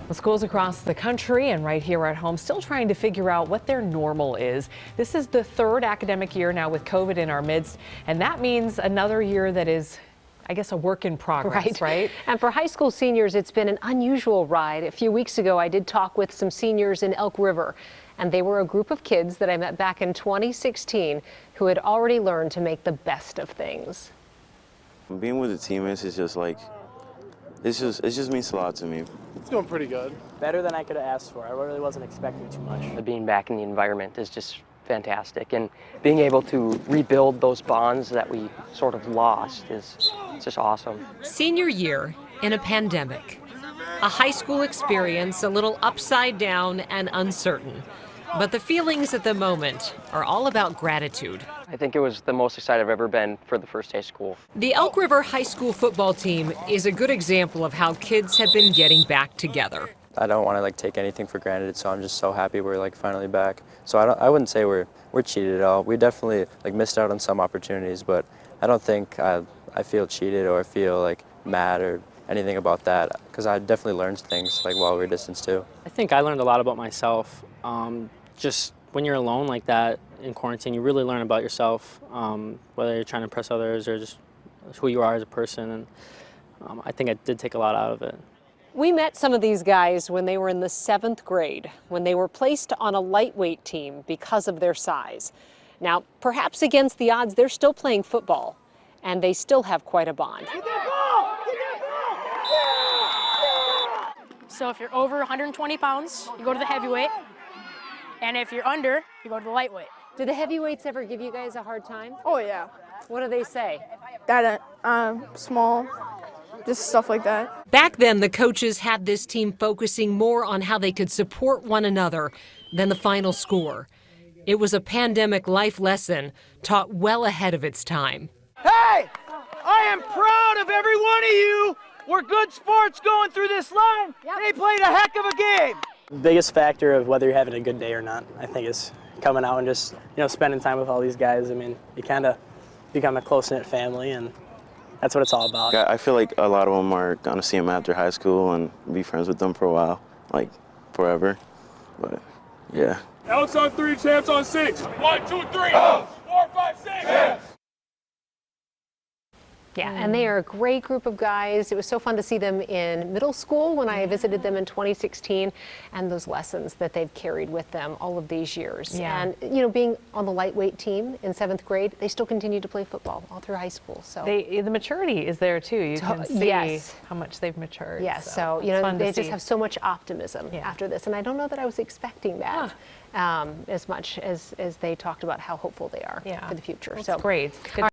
Well, schools across the country and right here at home still trying to figure out what their normal is. This is the third academic year now with COVID in our midst, and that means another year that is, I guess, a work in progress, right? And for high school seniors, it's been an unusual ride. A few weeks ago, I did talk with some seniors in Elk River, and they were a group of kids that I met back in 2016 who had already learned to make the best of things. Being with the teammates is just like, it just means a lot to me. It's going pretty good. Better than I could have asked for. I really wasn't expecting too much. Being back in the environment is just fantastic, and being able to rebuild those bonds that we sort of lost is just awesome. Senior year in a pandemic. A high school experience a little upside down and uncertain. But the feelings at the moment are all about gratitude. I think it was the most excited I've ever been for the first day of school. The Elk River High School football team is a good example of how kids have been getting back together. I don't want to take anything for granted, so I'm just so happy we're finally back. So I wouldn't say we're cheated at all. We definitely missed out on some opportunities, but I don't think I feel cheated or feel mad or anything about that, because I definitely learned things while we were distanced too. I think I learned a lot about myself. Just when you're alone like that in quarantine, you really learn about yourself, whether you're trying to impress others or just who you are as a person. And I think I did take a lot out of it. We met some of these guys when they were in the 7th grade, when they were placed on a lightweight team because of their size. Now, perhaps against the odds, they're still playing football, and they still have quite a bond. Get that ball! Get that ball! So if you're over 120 pounds, you go to the heavyweight. And if you're under, you go to the lightweight. Do the heavyweights ever give you guys a hard time? Oh, yeah. What do they say? That small, just stuff like that. Back then, the coaches had this team focusing more on how they could support one another than the final score. It was a pandemic life lesson taught well ahead of its time. Hey, I am proud of every one of you. We're good sports going through this line. Yep. They played a heck of a game. The biggest factor of whether you're having a good day or not, I think, is coming out and just spending time with all these guys. I mean, you kind of become a close-knit family, and that's what it's all about. I feel like a lot of them are gonna see them after high school and be friends with them for a while, forever. But yeah. Elks on 3, champs on 6. 1, 2, 3. Elks. 4, 5, 6. Champs. Yeah, and they are a great group of guys. It was so fun to see them in middle school when I visited them in 2016, and those lessons that they've carried with them all of these years. Yeah. And, being on the lightweight team in 7th grade, they still continue to play football all through high school. So the maturity is there too. You can see how much they've matured. Yes, so they just have so much optimism after this, and I don't know that I was expecting that as much as they talked about how hopeful they are for the future. That's great. Good.